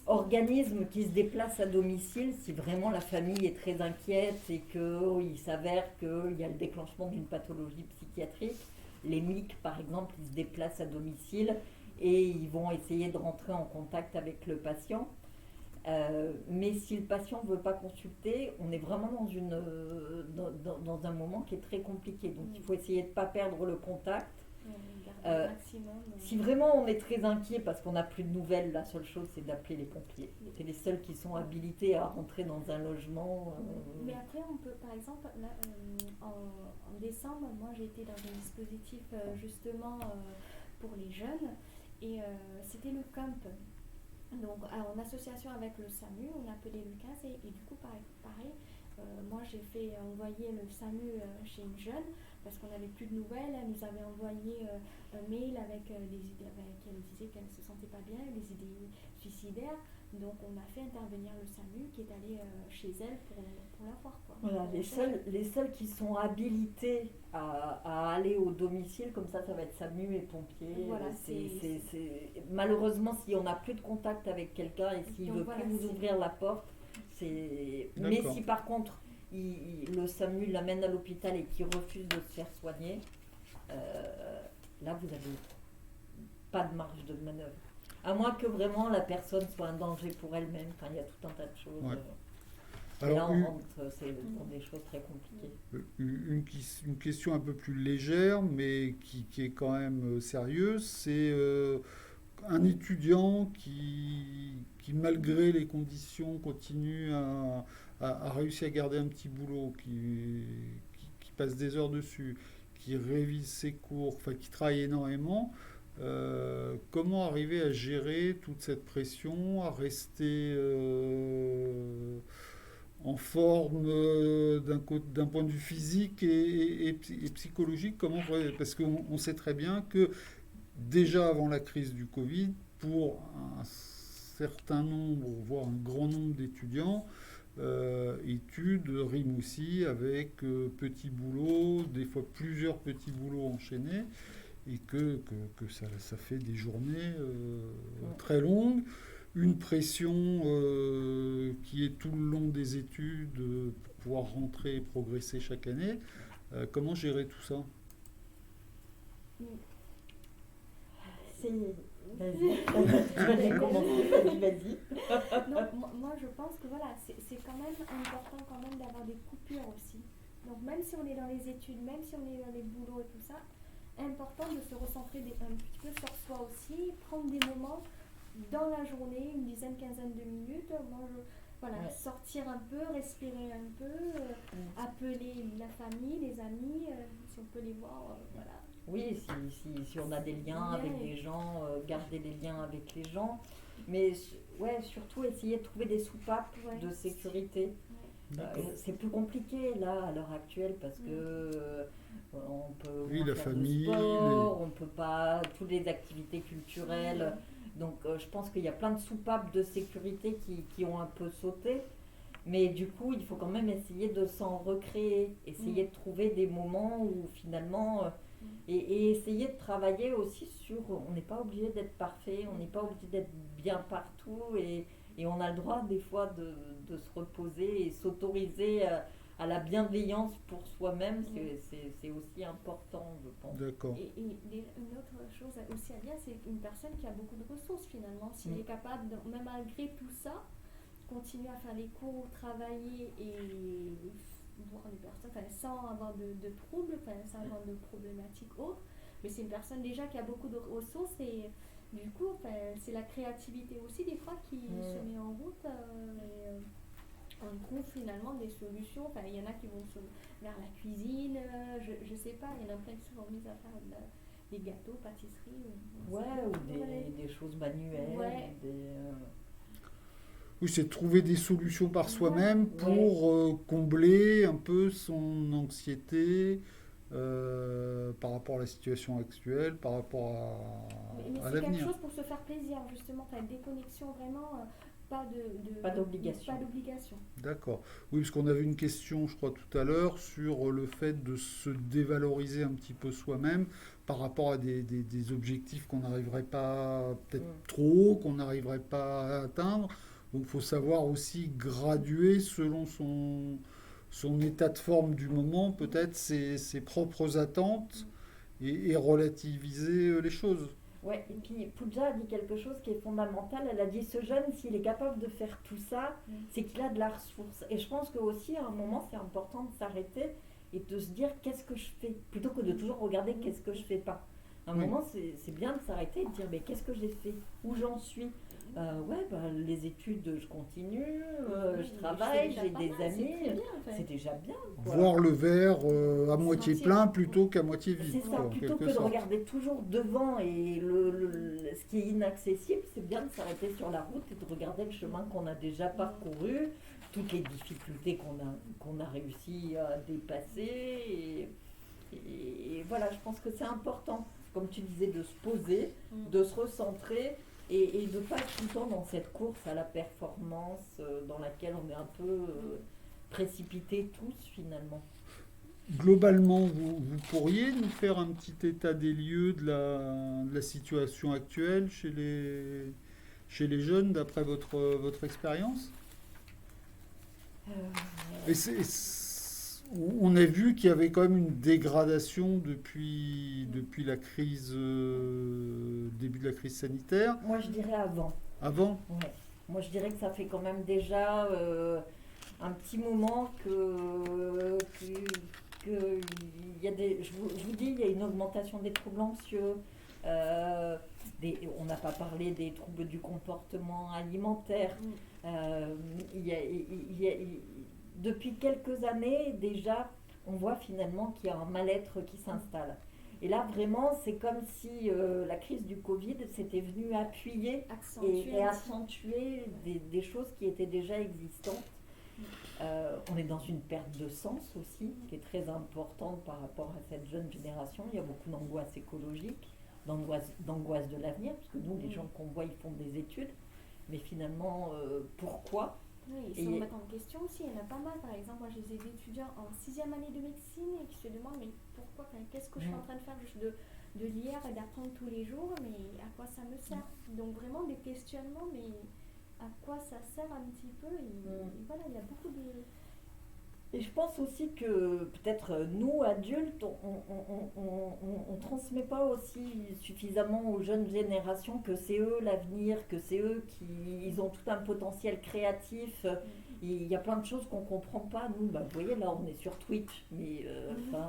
organismes qui se déplacent à domicile si vraiment la famille est très inquiète et qu'il s'avère qu'il y a le déclenchement d'une pathologie psychiatrique. Les MIC, par exemple, ils se déplacent à domicile et ils vont essayer de rentrer en contact avec le patient. Mais si le patient ne veut pas consulter, on est vraiment dans un moment qui est très compliqué. Donc il faut essayer de ne pas perdre le contact. Si vraiment on est très inquiet parce qu'on n'a plus de nouvelles, la seule chose c'est d'appeler les pompiers. C'est les seuls qui sont habilités à rentrer dans un logement. Mais après on peut, par exemple, là, en décembre, moi j'ai été dans un dispositif justement pour les jeunes et c'était le camp. Donc en association avec le SAMU, on a appelé le 15 et du coup pareil moi j'ai fait envoyer le SAMU chez une jeune parce qu'on n'avait plus de nouvelles. Elle nous avait envoyé un mail avec des idées, elle disait qu'elle ne se sentait pas bien, des idées suicidaires. Donc on a fait intervenir le SAMU qui est allé chez elle pour la voir. Voilà, les seuls qui sont habilités à aller au domicile, comme ça va être SAMU et pompiers. Voilà, malheureusement, si on n'a plus de contact avec quelqu'un et s'il ne veut plus vous ouvrir la porte, mais si par contre le SAMU l'amène à l'hôpital et qu'il refuse de se faire soigner, là vous n'avez pas de marge de manœuvre. À moins que vraiment la personne soit un danger pour elle-même, quand il y a tout un tas de choses. Ouais. Alors, là, on rentre, c'est des choses très compliquées. Une question un peu plus légère, mais qui est quand même sérieuse, c'est un étudiant qui, malgré les conditions, continue à réussir à garder un petit boulot, qui passe des heures dessus, qui révise ses cours, enfin qui travaille énormément. Comment arriver à gérer toute cette pression, à rester en forme d'un point de vue physique et psychologique, parce qu'on sait très bien que déjà avant la crise du Covid, pour un certain nombre, voire un grand nombre d'étudiants, études riment aussi avec petits boulots, des fois plusieurs petits boulots enchaînés, et que ça fait des journées très longues, une pression qui est tout le long des études pour pouvoir rentrer et progresser chaque année. Comment gérer tout ça ? Vas-y. Vas-y. Non, moi je pense que voilà, c'est quand même important quand même d'avoir des coupures aussi. Donc même si on est dans les études, même si on est dans les boulots et tout ça, important de se recentrer un petit peu sur soi aussi, prendre des moments dans la journée, une dizaine, quinzaine de minutes, sortir un peu, respirer un peu, appeler la famille, les amis, si on peut les voir, voilà. Oui, si on a des liens avec des gens, garder des liens avec les gens, mais surtout essayer de trouver des soupapes de sécurité. D'accord. C'est plus compliqué là à l'heure actuelle parce que on peut Oui, moins la faire famille, de sport, on peut pas toutes les activités culturelles. Donc je pense qu'il y a plein de soupapes de sécurité qui ont un peu sauté. Mais du coup, il faut quand même essayer de s'en recréer, essayer de trouver des moments où finalement, et essayer de travailler aussi sur, on n'est pas obligé d'être parfait, on n'est pas obligé d'être bien partout, et on a le droit des fois de se reposer et s'autoriser à la bienveillance pour soi-même, c'est aussi important, je pense. D'accord. Et une autre chose aussi à dire, c'est une personne qui a beaucoup de ressources finalement, s'il est capable, même malgré tout ça, continuer à faire les cours, travailler et voir les personnes sans avoir de troubles, sans avoir de problématiques autres. Mais c'est une personne déjà qui a beaucoup de ressources et du coup, c'est la créativité aussi des fois qui se met en route. On trouve finalement des solutions. Il y en a qui vont vers la cuisine, je sais pas, il y en a plein qui se sont mis à faire des gâteaux, pâtisseries. Ou des choses manuelles. Ouais. Oui, c'est de trouver des solutions par soi-même pour combler un peu son anxiété par rapport à la situation actuelle, par rapport Mais à c'est quelque l'avenir. chose pour se faire plaisir, justement, déconnexion vraiment, pas d'obligation. Pas d'obligation. D'accord. Oui, parce qu'on avait une question, je crois, tout à l'heure sur le fait de se dévaloriser un petit peu soi-même par rapport à des objectifs qu'on n'arriverait pas, peut-être trop haut, qu'on n'arriverait pas à atteindre. Donc, il faut savoir aussi graduer selon son état de forme du moment, peut-être ses propres attentes et relativiser les choses. Ouais, et puis Pooja a dit quelque chose qui est fondamental. Elle a dit ce jeune, s'il est capable de faire tout ça, c'est qu'il a de la ressource. Et je pense que aussi à un moment, c'est important de s'arrêter et de se dire qu'est-ce que je fais, plutôt que de toujours regarder qu'est-ce que je fais pas. À un moment, c'est bien de s'arrêter et de dire mais qu'est-ce que j'ai fait, où j'en suis. Les études, je continue, je travaille, j'ai des amis, c'est déjà bien. Quoi. Voir le verre à moitié plein plutôt qu'à moitié vide. C'est ça, plutôt que de regarder toujours devant et ce qui est inaccessible, c'est bien de s'arrêter sur la route et de regarder le chemin qu'on a déjà parcouru, toutes les difficultés qu'on a réussi à dépasser. Et voilà, je pense que c'est important, comme tu disais, de se poser, de se recentrer. Et de ne pas être tout le temps dans cette course à la performance dans laquelle on est un peu précipités tous finalement. Globalement, vous pourriez nous faire un petit état des lieux de la situation actuelle chez les jeunes d'après votre expérience On a vu qu'il y avait quand même une dégradation depuis la crise, début de la crise sanitaire. Moi, je dirais avant. Avant ? Ouais. Moi, je dirais que ça fait quand même déjà un petit moment il y a je vous dis, il y a une augmentation des troubles anxieux. On n'a pas parlé des troubles du comportement alimentaire. Depuis quelques années, déjà, on voit finalement qu'il y a un mal-être qui s'installe. Et là, vraiment, c'est comme si la crise du Covid s'était venue appuyer et accentuer des choses qui étaient déjà existantes. On est dans une perte de sens aussi, qui est très importante par rapport à cette jeune génération. Il y a beaucoup d'angoisse écologique, d'angoisse de l'avenir, parce que nous, les gens qu'on voit, ils font des études. Mais finalement, pourquoi ? Oui, ils se remettent en question aussi. Il y en a pas mal. Par exemple, moi, j'ai des étudiants en 6e année de médecine et qui se demandent mais pourquoi, qu'est-ce que je suis en train de faire de lire et d'apprendre tous les jours, mais à quoi ça me sert? Donc vraiment des questionnements, mais à quoi ça sert un petit peu et voilà, il y a beaucoup de... Et je pense aussi que peut-être nous, adultes, on ne transmet pas aussi suffisamment aux jeunes générations que c'est eux l'avenir, que c'est eux ils ont tout un potentiel créatif. Il y a plein de choses qu'on ne comprend pas. Nous, vous voyez, là, on est sur Twitch, mais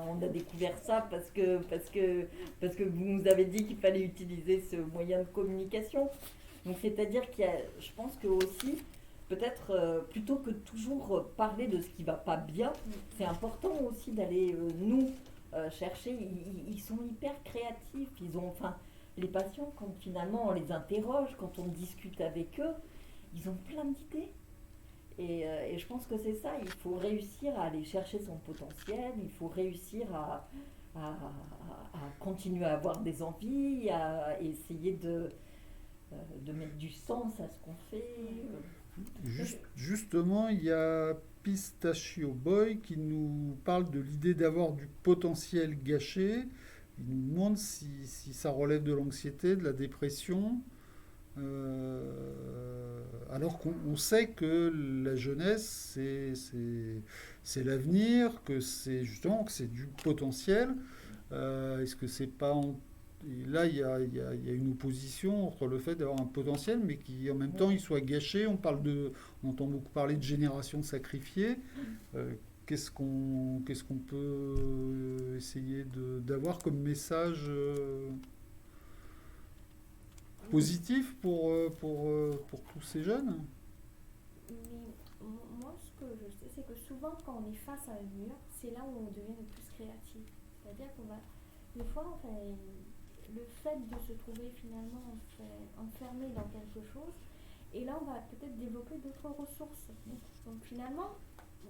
on a découvert ça parce que vous nous avez dit qu'il fallait utiliser ce moyen de communication. Donc, c'est-à-dire qu'il y a, je pense que aussi... Peut-être plutôt que de toujours parler de ce qui ne va pas bien, c'est important aussi d'aller chercher. Ils sont hyper créatifs. Les patients, quand finalement on les interroge, quand on discute avec eux, ils ont plein d'idées. Et je pense que c'est ça, il faut réussir à aller chercher son potentiel, il faut réussir à continuer à avoir des envies, à essayer de mettre du sens à ce qu'on fait. Justement, il y a Pistachio Boy qui nous parle de l'idée d'avoir du potentiel gâché. Il nous demande si ça relève de l'anxiété, de la dépression. Alors qu'on sait que la jeunesse, c'est l'avenir, que c'est justement que c'est du potentiel. Est-ce que c'est pas et là, il y a une opposition entre le fait d'avoir un potentiel, mais qui en même temps il soit gâché. On entend beaucoup parler de génération sacrifiée. Euh, qu'est-ce qu'on peut essayer d'avoir comme message positif pour tous ces jeunes? Mais moi, ce que je sais, c'est que souvent, quand on est face à un mur, c'est là où on devient le plus créatif. C'est-à-dire qu'on va, des fois, enfin, le fait de se trouver finalement enfermé dans quelque chose, et là, on va peut-être développer d'autres ressources. Donc finalement,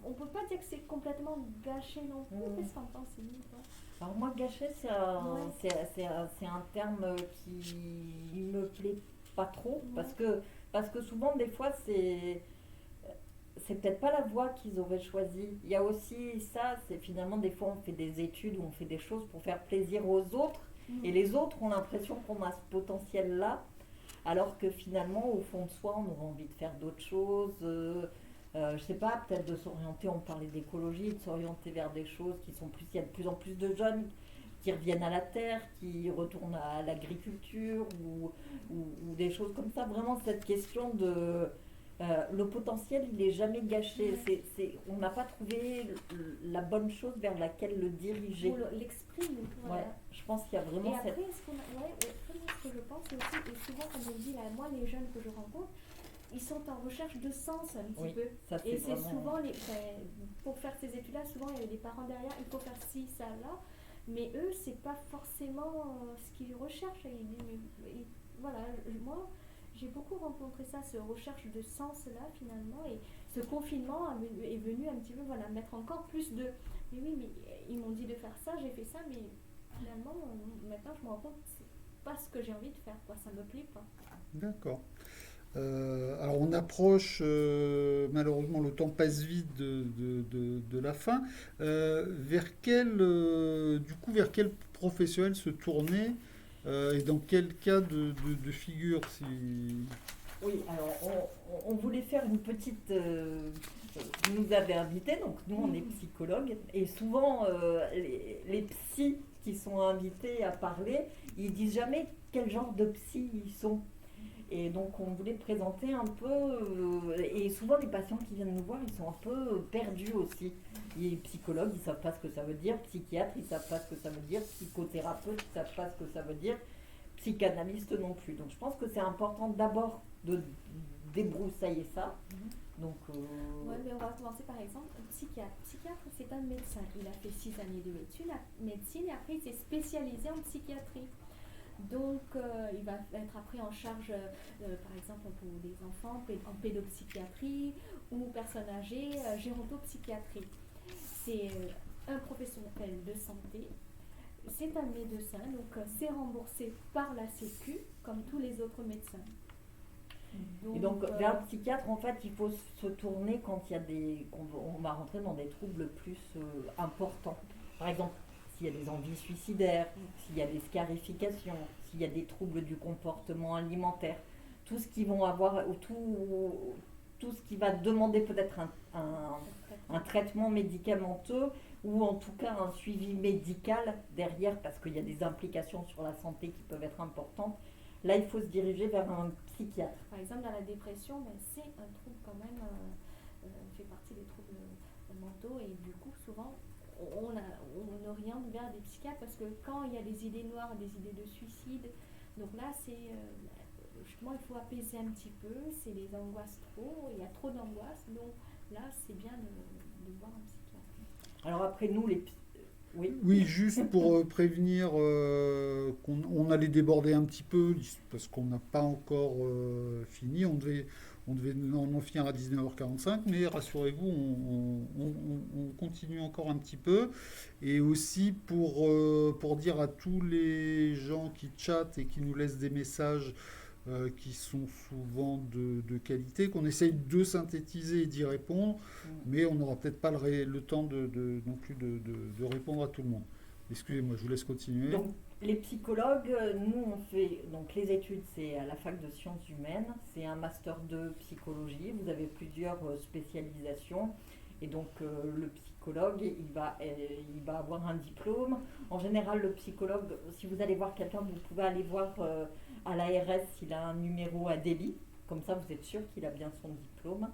on peut pas dire que c'est complètement gâché non plus. Qu'est-ce que t'en penses, Céline, toi? Alors moi, gâcher, c'est un terme qui me plaît pas trop, parce que souvent, des fois, c'est peut-être pas la voie qu'ils auraient choisie. Il y a aussi ça, c'est finalement des fois on fait des études ou on fait des choses pour faire plaisir aux autres, et les autres ont l'impression qu'on a ce potentiel-là, alors que finalement, au fond de soi, on aurait envie de faire d'autres choses. Je sais pas, peut-être de s'orienter, on parlait d'écologie, de s'orienter vers des choses qui sont plus, il y a de plus en plus de jeunes qui reviennent à la terre, qui retournent à l'agriculture ou des choses comme ça. Vraiment cette question de le potentiel, il n'est jamais gâché. On n'a pas trouvé la bonne chose vers laquelle le diriger. Ou l'exprimer. Voilà. Ouais, je pense qu'il y a vraiment et après, ce que je pense, c'est aussi, et souvent, comme je le dis, là, moi, les jeunes que je rencontre, ils sont en recherche de sens un petit peu. Ça, et c'est vraiment... souvent, pour faire ces études-là, souvent il y a des parents derrière, il faut faire ci, ça, là. Mais eux, c'est pas forcément ce qu'ils recherchent. Voilà, moi, j'ai beaucoup rencontré ça, ce recherche de sens-là finalement. Et ce confinement est venu un petit peu mettre encore plus de. Mais oui, mais ils m'ont dit de faire ça, j'ai fait ça, mais finalement, maintenant je me rends compte que c'est pas ce que j'ai envie de faire, quoi. Ça me plaît pas. D'accord. Alors on approche, malheureusement le temps passe vite de la fin. Vers quel professionnel se tourner et dans quel cas de figure si... Oui, alors on voulait faire une petite... vous nous avez invités, donc nous on est psychologues, et souvent les psys qui sont invités à parler, ils disent jamais quel genre de psy ils sont. Et donc on voulait présenter un peu, et souvent les patients qui viennent nous voir, ils sont un peu perdus aussi. Les psychologues, ils ne savent pas ce que ça veut dire, psychiatres, ils ne savent pas ce que ça veut dire, psychothérapeutes, ils ne savent pas ce que ça veut dire, psychanalystes non plus. Donc je pense que c'est important d'abord de débroussailler ça. Donc, ouais, mais on va commencer par exemple, un psychiatre. Psychiatre, c'est un médecin. Il a fait 6 années de médecine et après il s'est spécialisé en psychiatrie. Donc, il va être après en charge, par exemple, pour des enfants en pédopsychiatrie ou personnes âgées, gérontopsychiatrie. C'est un professionnel de santé, c'est un médecin, donc c'est remboursé par la Sécu, comme tous les autres médecins. Et donc, vers le psychiatre, en fait, il faut se tourner quand il y a on va rentrer dans des troubles plus importants. Par exemple, s'il y a des envies suicidaires, s'il y a des scarifications, s'il y a des troubles du comportement alimentaire, tout ce qui vont avoir, tout ce qui va demander peut-être un traitement médicamenteux ou en tout cas un suivi médical derrière parce qu'il y a des implications sur la santé qui peuvent être importantes. Là, il faut se diriger vers un psychiatre. Par exemple, dans la dépression, c'est un trouble quand même, fait partie des troubles mentaux et du coup, souvent, on oriente vers des psychiatres parce que quand il y a des idées noires, des idées de suicide, donc là, justement, il faut apaiser un petit peu, c'est les angoisses trop, il y a trop d'angoisse, donc là, c'est bien de voir un psychiatre. Alors après, nous, Oui. Oui, juste pour prévenir qu'on allait déborder un petit peu, parce qu'on n'a pas encore fini. On devait normalement finir à 19h45, mais rassurez-vous, on continue encore un petit peu. Et aussi pour dire à tous les gens qui chattent et qui nous laissent des messages qui sont souvent de qualité, qu'on essaye de synthétiser et d'y répondre, mais on n'aura peut-être pas le temps non plus de répondre à tout le monde. Excusez-moi, je vous laisse continuer. Donc, les psychologues, nous, on fait donc les études, c'est à la fac de sciences humaines, c'est un master 2 psychologie. Vous avez plusieurs spécialisations. Et donc, le psychologue, il va avoir un diplôme. En général, le psychologue, si vous allez voir quelqu'un, vous pouvez aller voir à l'ARS s'il a un numéro à Delhi. Comme ça, vous êtes sûr qu'il a bien son diplôme.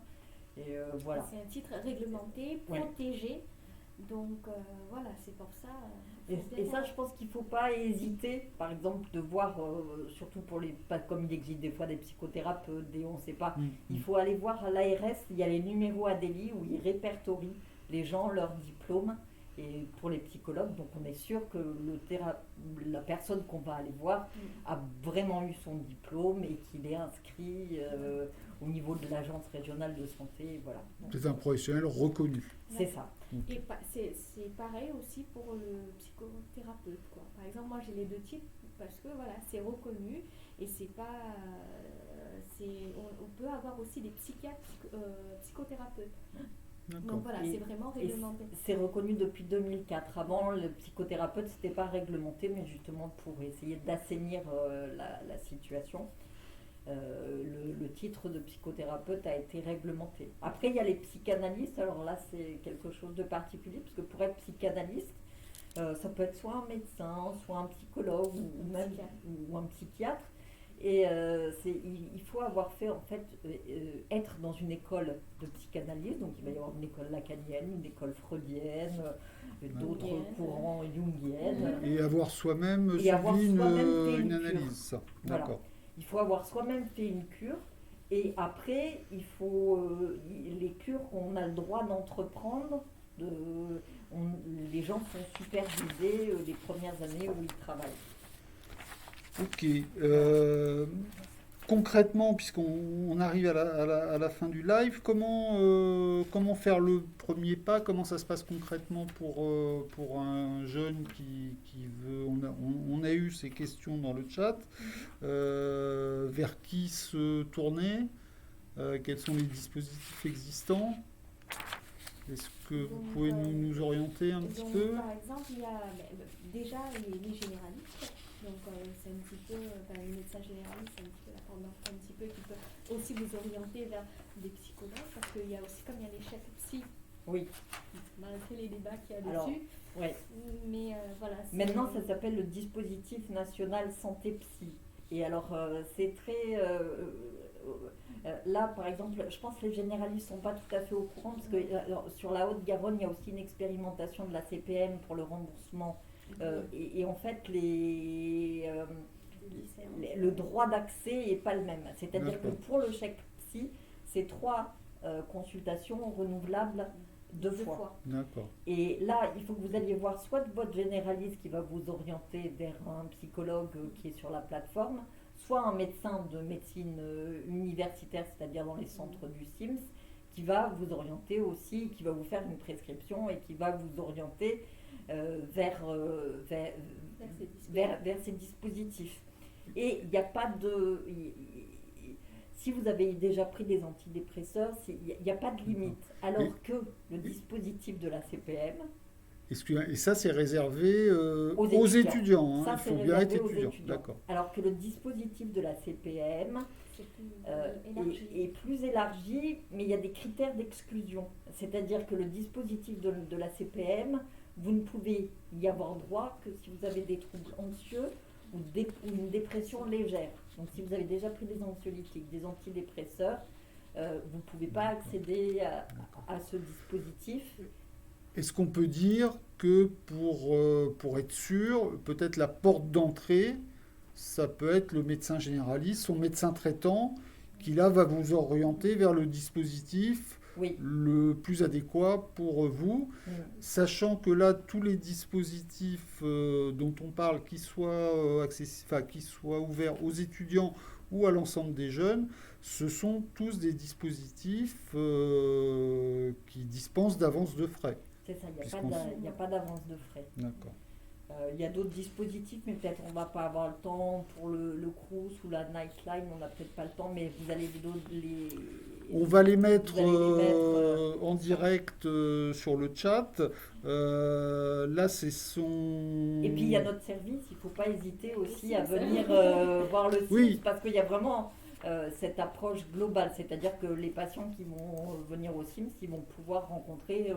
Et voilà. C'est un titre réglementé, protégé. Donc voilà, c'est pour ça. Et ça, je pense qu'il ne faut pas hésiter, par exemple, de voir, surtout pour les, comme il existe des fois des psychothérapeutes, on ne sait pas, il faut aller voir à l'ARS, il y a les numéros à Delhi où ils répertorient les gens, leurs diplômes, et pour les psychologues, donc on est sûr que la personne qu'on va aller voir a vraiment eu son diplôme et qu'il est inscrit au niveau de l'agence régionale de santé, voilà. C'est un professionnel reconnu. C'est ça. Et c'est pareil aussi pour le psychothérapeute, quoi. Par exemple, moi j'ai les deux types parce que voilà, c'est reconnu et c'est pas. On peut avoir aussi des psychiatres psychothérapeutes. Donc voilà, c'est vraiment réglementé. C'est reconnu depuis 2004. Avant, le psychothérapeute, c'était pas réglementé, mais justement pour essayer d'assainir la situation. Le titre de psychothérapeute a été réglementé. Après, il y a les psychanalystes. Alors là, c'est quelque chose de particulier, parce que pour être psychanalyste, ça peut être soit un médecin, soit un psychologue, ou un psychiatre. Et il faut avoir fait, en fait, être dans une école de psychanalyse. Donc, il va y avoir une école lacanienne, une école freudienne, d'autres courants jungiennes. Et avoir soi-même suivi une analyse. Ça. D'accord. Voilà. Il faut avoir soi-même fait une cure. Et après, il faut les cures qu'on a le droit d'entreprendre. Les gens sont supervisés les premières années où ils travaillent. Ok. Concrètement, puisqu'on arrive à la fin du live, comment faire le premier pas? Comment ça se passe concrètement pour un jeune qui veut... On a eu ces questions dans le chat. Vers qui se tourner? Quels sont les dispositifs existants? Est-ce que vous pouvez nous orienter un petit peu? Par exemple, il y a déjà les généralistes. Donc c'est un petit peu, les médecins généralistes, c'est un petit peu la tendance un petit peu qui peut aussi vous orienter vers des psychologues, parce qu'il y a aussi, comme il y a les chefs psy, oui, malgré les débats qu'il y a dessus. Alors, ouais. Mais voilà. Maintenant, ça s'appelle le dispositif national santé psy. Et alors, c'est très... là, par exemple, je pense que les généralistes ne sont pas tout à fait au courant, parce que sur la Haute-Garonne, il y a aussi une expérimentation de la CPM pour le remboursement. Et en fait, le droit d'accès n'est pas le même. C'est-à-dire que pour le chèque psy, c'est 3 consultations renouvelables 2 fois. D'accord. Et là, il faut que vous alliez voir soit votre généraliste qui va vous orienter vers un psychologue qui est sur la plateforme, soit un médecin de médecine universitaire, c'est-à-dire dans les centres du SIMS, qui va vous orienter aussi, qui va vous faire une prescription et qui va vous orienter vers ces dispositifs. Et il n'y a pas de... Si vous avez déjà pris des antidépresseurs, il n'y a pas de limite. Alors que le dispositif de la CPM... Et ça, c'est réservé aux étudiants. Ça, il faut c'est bien être réservé aux étudiant. étudiants. D'accord. Alors que le dispositif de la CPM est plus élargi, mais il y a des critères d'exclusion. C'est-à-dire que le dispositif de la CPM, vous ne pouvez y avoir droit que si vous avez des troubles anxieux ou une dépression légère. Donc si vous avez déjà pris des anxiolytiques, des antidépresseurs, vous ne pouvez pas accéder à ce dispositif. Est-ce qu'on peut dire que pour être sûr, peut-être la porte d'entrée, ça peut être le médecin généraliste, son médecin traitant, qui là va vous orienter vers le dispositif Oui. le plus adéquat pour vous, Mm. sachant que là, tous les dispositifs dont on parle, qu'ils soient ouverts aux étudiants ou à l'ensemble des jeunes, ce sont tous des dispositifs qui dispensent d'avance de frais. C'est ça, Puisqu'on il n'y a pas d'avance de frais. D'accord. Il y a d'autres dispositifs, mais peut-être on ne va pas avoir le temps pour le cruise ou la nightline, on n'a peut-être pas le temps, mais vous allez On va les mettre vous allez les en direct sur le chat. Là, c'est son. Et puis il y a notre service, il ne faut pas hésiter aussi à C'est ça. venir voir le site, Oui. parce qu'il y a vraiment cette approche globale, c'est-à-dire que les patients qui vont venir au SIMS, ils vont pouvoir rencontrer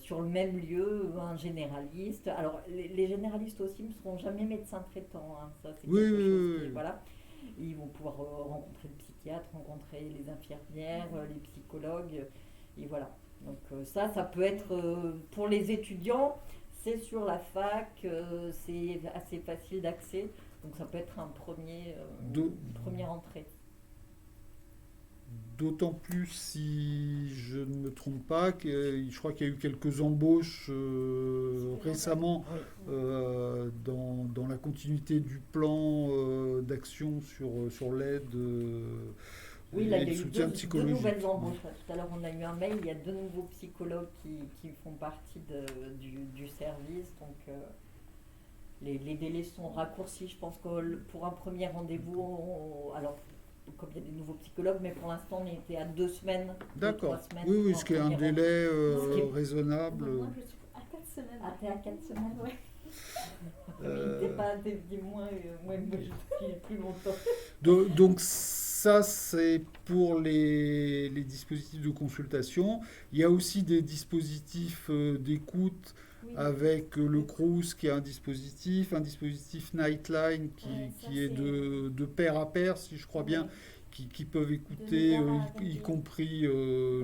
sur le même lieu un généraliste. Alors les généralistes au SIMS ne seront jamais médecins traitants, hein, ça c'est Oui, quelque oui, chose oui. voilà. Ils vont pouvoir rencontrer le psychiatre, rencontrer les infirmières, les psychologues, et voilà. Donc ça peut être pour les étudiants, c'est sur la fac, c'est assez facile d'accès, donc ça peut être Do- une première entrée. D'autant plus si je ne me trompe pas, je crois qu'il y a eu quelques embauches récemment dans la continuité du plan d'action sur l'aide Oui, là et il y le a eu soutien deux psychologique. nouvelles embauches. Là, tout à l'heure on a eu un mail, il y a 2 nouveaux psychologues qui font partie du service, donc les délais sont raccourcis. Je pense que pour un premier rendez-vous, alors comme il y a des nouveaux psychologues, mais pour l'instant on était à 2 semaines, D'accord. 3 semaines. Oui, pour ce qui est un premier délai Ce qui est- raisonnable. Moi, je suis à 4 semaines. Ah, t'es à 4 semaines, Ouais. T'es moins, moi je suis plus longtemps. Donc ça, c'est pour les dispositifs de consultation. Il y a aussi des dispositifs d'écoute Oui. avec le CRUS qui est un dispositif Nightline Ouais, ça, qui est c'est- de pair à pair, si je crois bien, qui peuvent écouter, 9 heures à y 22 compris 22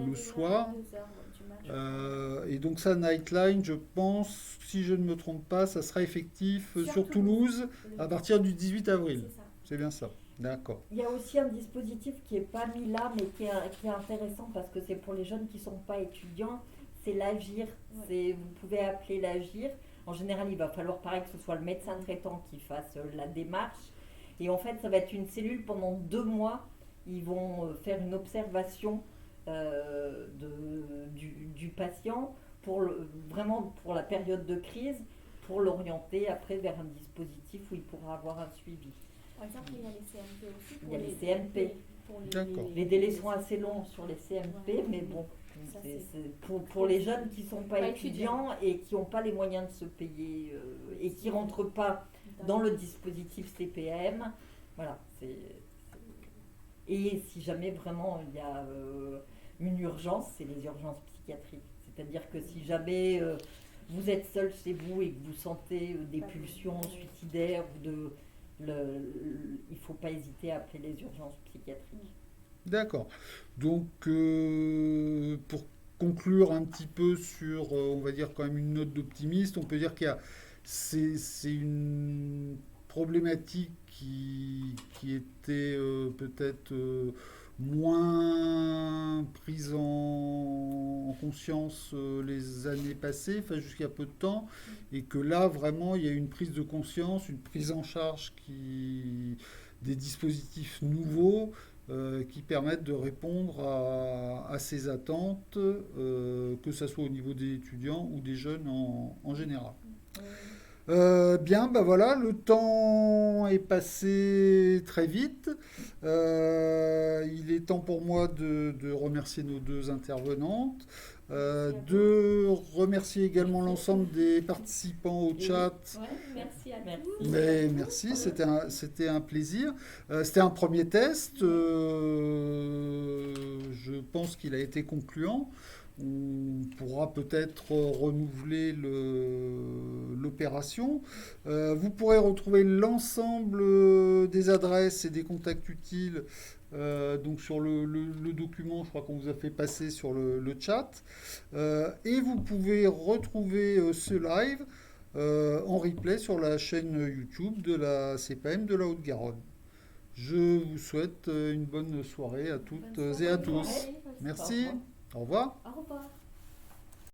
le heures, soir. 2 heures du match. Et donc ça, Nightline, je pense, si je ne me trompe pas, ça sera effectif Sur sur Toulouse à partir du 18 avril. C'est ça. C'est bien ça. D'accord. Il y a aussi un dispositif qui n'est pas mis là, mais qui est intéressant parce que c'est pour les jeunes qui ne sont pas étudiants, c'est l'AGIR. Vous pouvez appeler l'AGIR. En général, il va falloir pareil que ce soit le médecin traitant qui fasse la démarche. Et en fait, ça va être une cellule pendant 2 mois. Ils vont faire une observation du patient vraiment pour la période de crise, pour l'orienter après vers un dispositif où il pourra avoir un suivi. Par exemple, il y a les CMP aussi. Il y a les CMP. Pour D'accord. Les délais sont assez longs sur les CMP, Ouais. mais bon, Ça, c'est pour les jeunes qui ne sont pas Pas étudiants et qui n'ont pas les moyens de se payer et qui ne rentrent pas dans le dispositif CPM. Voilà. Et si jamais vraiment il y a une urgence, c'est les urgences psychiatriques. C'est-à-dire que si jamais vous êtes seul chez vous et que vous sentez des pulsions suicidaires il ne faut pas hésiter à appeler les urgences psychiatriques. D'accord. Donc, pour conclure un petit peu sur, on va dire quand même une note d'optimiste, on peut dire c'est une problématique qui était peut-être moins prise en conscience les années passées, enfin jusqu'à peu de temps, et que là vraiment il y a une prise de conscience, une prise en charge des dispositifs nouveaux qui permettent de répondre à ces attentes, que ce soit au niveau des étudiants ou des jeunes en général. Bien, ben voilà, le temps est passé très vite. Il est temps pour moi de remercier nos 2 intervenantes, de remercier également l'ensemble des participants au chat. Ouais, merci à Merci. tous. Mais merci, c'était un plaisir. C'était un premier test. Je pense qu'il a été concluant. On pourra peut-être renouveler l'opération. Vous pourrez retrouver l'ensemble des adresses et des contacts utiles donc sur le document, je crois qu'on vous a fait passer sur le chat. Et vous pouvez retrouver ce live en replay sur la chaîne YouTube de la CPM de la Haute-Garonne. Je vous souhaite une bonne soirée à toutes et à tous. Merci. Au revoir. Au revoir. Au revoir.